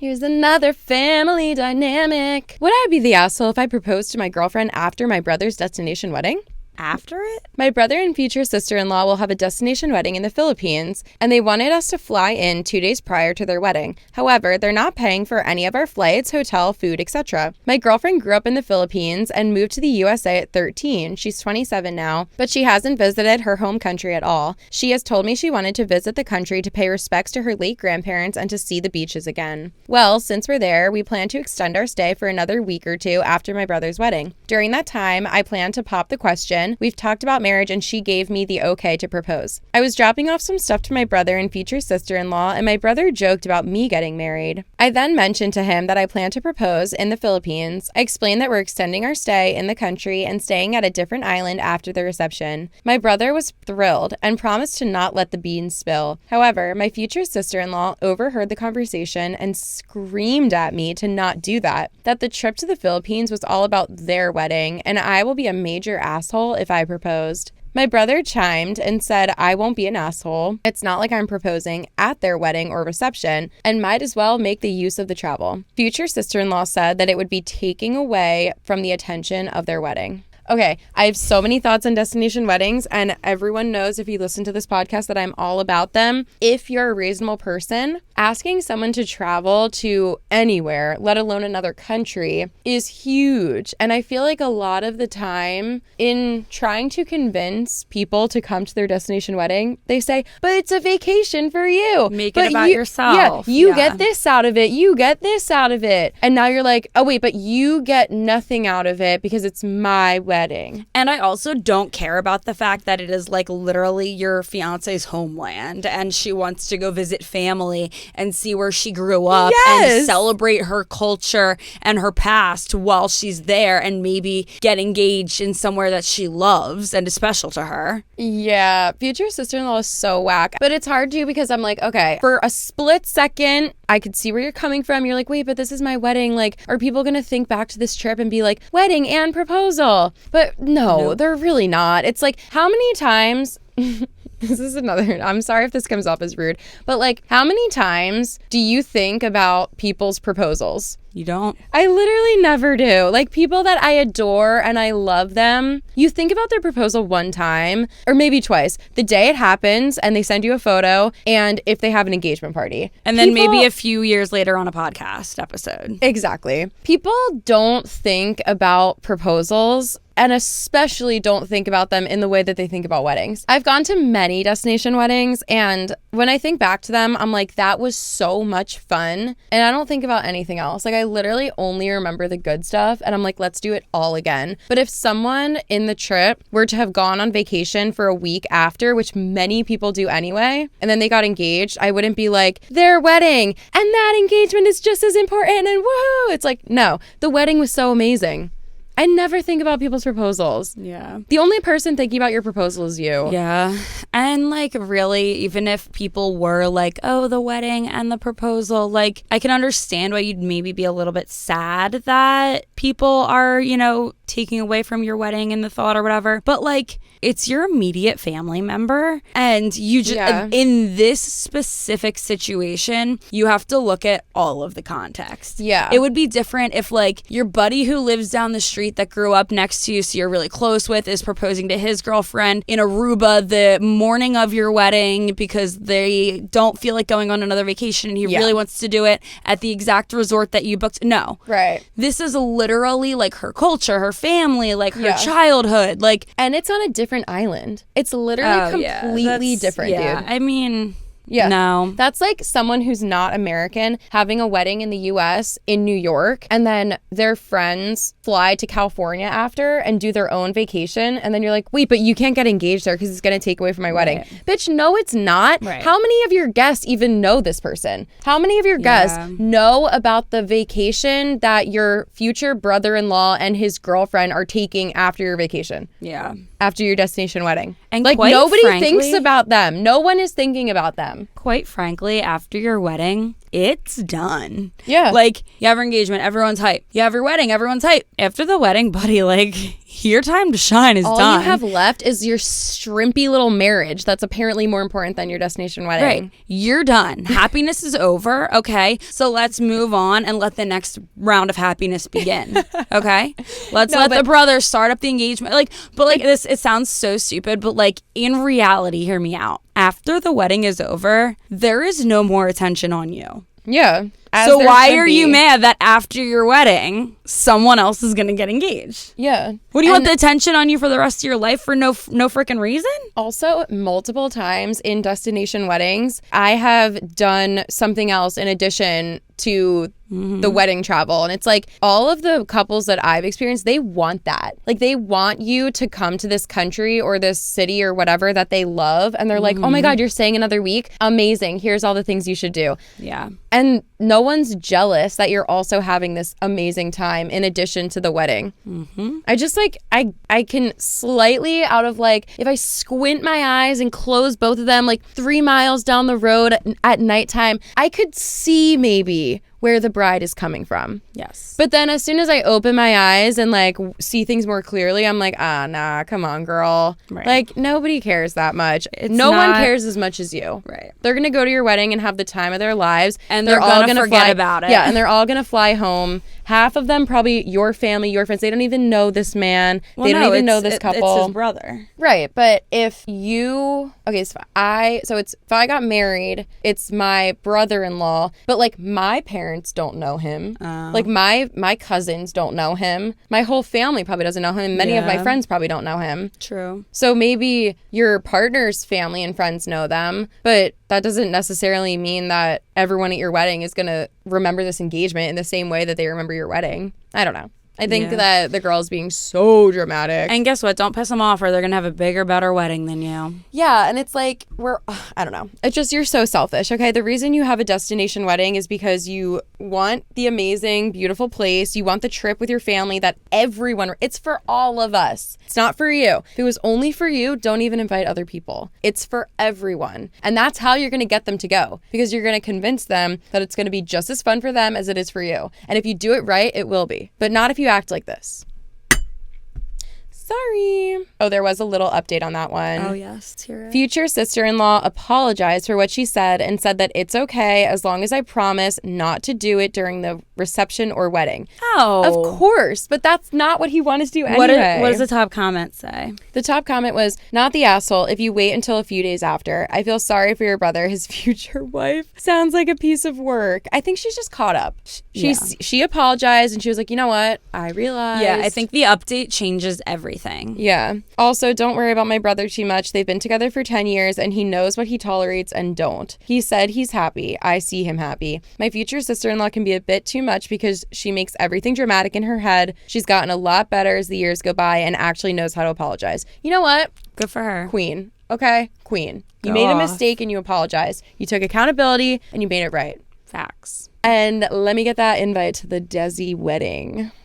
Here's another family dynamic. Would I be the asshole if I proposed to my girlfriend after my brother's destination wedding? After it? My brother and future sister-in-law will have a destination wedding in the Philippines, and they wanted us to fly in 2 days prior to their wedding. However, they're not paying for any of our flights, hotel, food, etc. My girlfriend grew up in the Philippines and moved to the USA at 13. She's 27 now, but she hasn't visited her home country at all. She has told me she wanted to visit the country to pay respects to her late grandparents and to see the beaches again. Well, since we're there, we plan to extend our stay for another week or two after my brother's wedding. During that time, I plan to pop the question. We've talked about marriage and she gave me the okay to propose. I was dropping off some stuff to my brother and future sister-in-law, and my brother joked about me getting married. I then mentioned to him that I plan to propose in the Philippines. I explained that we're extending our stay in the country and staying at a different island after the reception. My brother was thrilled and promised to not let the beans spill. However, my future sister-in-law overheard the conversation and screamed at me to not do that the trip to the Philippines was all about their wedding, and I will be a major asshole if I proposed. My brother chimed and said I won't be an asshole. It's not like I'm proposing at their wedding or reception and might as well make the use of the travel. Future sister-in-law said that it would be taking away from the attention of their wedding. Okay, I have so many thoughts on destination weddings, and everyone knows if you listen to this podcast that I'm all about them. If you're a reasonable person, asking someone to travel to anywhere, let alone another country, is huge. And I feel like a lot of the time in trying to convince people to come to their destination wedding, they say, but it's a vacation for you. Make it about yourself. Yeah, you get this out of it. You get this out of it. And now you're like, oh wait, but you get nothing out of it because it's my wedding. And I also don't care about the fact that it is like literally your fiance's homeland and she wants to go visit family and see where she grew up and celebrate her culture and her past while she's there and maybe get engaged in somewhere that she loves and is special to her. Yeah, future sister-in-law is so whack. But it's hard too because I'm like, okay, for a split second, I could see where you're coming from. You're like, wait, but this is my wedding. Like, are people going to think back to this trip and be like, wedding and proposal? But no, they're really not. It's like, how many times... This is another, I'm sorry if this comes off as rude, but like, how many times do you think about people's proposals? You don't? I literally never do. Like, people that I adore and I love them, you think about their proposal one time or maybe twice. The day it happens and they send you a photo, and if they have an engagement party. And then maybe a few years later on a podcast episode. Exactly. People don't think about proposals, and especially don't think about them in the way that they think about weddings. I've gone to many destination weddings, and when I think back to them, I'm like, that was so much fun. And I don't think about anything else. Like, I literally only remember the good stuff, and I'm like, let's do it all again. But if someone in the trip were to have gone on vacation for a week after, which many people do anyway, and then they got engaged, I wouldn't be like, their wedding and that engagement is just as important and woohoo. It's like, no, the wedding was so amazing. I never think about people's proposals. Yeah. The only person thinking about your proposal is you. Yeah. And like, really, even if people were like, oh, the wedding and the proposal, like, I can understand why you'd maybe be a little bit sad that people are, you know, taking away from your wedding and the thought or whatever. But like, it's your immediate family member. And you just, in this specific situation, you have to look at all of the context. Yeah. It would be different if like your buddy who lives down the street that grew up next to you, so you're really close with, is proposing to his girlfriend in Aruba the morning of your wedding because they don't feel like going on another vacation and he really wants to do it at the exact resort that you booked. No. Right. This is literally like her culture, her family, like her childhood. Like, and it's on a different island. It's literally completely different, dude. I mean... Yeah. No. That's like someone who's not American having a wedding in the US in New York, and then their friends fly to California after and do their own vacation. And then you're like, wait, but you can't get engaged there because it's going to take away from my wedding. Bitch, no, it's not. Right. How many of your guests even know this person? How many of your guests know about the vacation that your future brother-in-law and his girlfriend are taking after your vacation? Yeah. After your destination wedding. And like, nobody thinks about them. No one is thinking about them. Quite frankly, after your wedding, it's done. Yeah. Like, you have your engagement, everyone's hype. You have your wedding, everyone's hype. After the wedding, buddy, like, your time to shine is all done. you have left is your shrimpy little marriage that's apparently more important than your destination wedding. Right. You're done. Happiness is over. Okay. So let's move on and let the next round of happiness begin. Okay. Let the brothers start up the engagement. This, it sounds so stupid, but like in reality, hear me out. After the wedding is over, there is no more attention on you. Yeah. So why are you mad that after your wedding, someone else is going to get engaged? Yeah. What do you want the attention on you for the rest of your life for no freaking reason? Also, multiple times in destination weddings, I have done something else in addition to the wedding travel. And it's like all of the couples that I've experienced, they want that. Like they want you to come to this country or this city or whatever that they love. And they're like, oh my God, you're staying another week? Amazing. Here's all the things you should do. Yeah. And no one's jealous that you're also having this amazing time in addition to the wedding. I just like, I can slightly out of like, if I squint my eyes and close both of them like 3 miles down the road at nighttime, I could see maybe where the bride is coming from. Yes. But then as soon as I open my eyes and like see things more clearly, I'm like, nah, come on, girl. Right. Like nobody cares that much. No one cares as much as you. Right. They're going to go to your wedding and have the time of their lives. And they're all going to forget about it. Yeah, and they're all going to fly home. Half of them probably your family, your friends. They don't even know this man. They don't even know this couple. It's his brother. Right. But if you... Okay, so if I got married, it's my brother-in-law. But like my parents don't know him. Like my cousins don't know him. My whole family probably doesn't know him. And many of my friends probably don't know him. True. So maybe your partner's family and friends know them, but that doesn't necessarily mean that everyone at your wedding is going to remember this engagement in the same way that they remember your wedding. I don't know. I think that the girl's being so dramatic. And guess what? Don't piss them off or they're going to have a bigger, better wedding than you. Yeah, and it's like, I don't know. It's just, you're so selfish, okay? The reason you have a destination wedding is because you want the amazing, beautiful place. You want the trip with your family that it's for all of us. It's not for you. If it was only for you, don't even invite other people. It's for everyone. And that's how you're going to get them to go, because you're going to convince them that it's going to be just as fun for them as it is for you. And if you do it right, it will be. But not if you act like this. Sorry. Oh, there was a little update on that one. Oh, yes. Let's hear it. Future sister-in-law apologized for what she said and said that it's okay as long as I promise not to do it during the reception or wedding. Oh. Of course, but that's not what he wanted to do anyway. What does the top comment say? The top comment was, not the asshole if you wait until a few days after. I feel sorry for your brother, his future wife. Sounds like a piece of work. I think she's just caught up. She apologized and she was like, you know what? I realized. Yeah, I think the update changes everything. Yeah. Also, don't worry about my brother too much. They've been together for 10 years and he knows what he tolerates and don't. He said he's happy. I see him happy. My future sister-in-law can be a bit too much because she makes everything dramatic in her head. She's gotten a lot better as the years go by and actually knows how to apologize. You know what? Good for her. Queen. Okay? Queen. You made a mistake and you apologized. You took accountability and you made it right. Facts. And let me get that invite to the Desi wedding.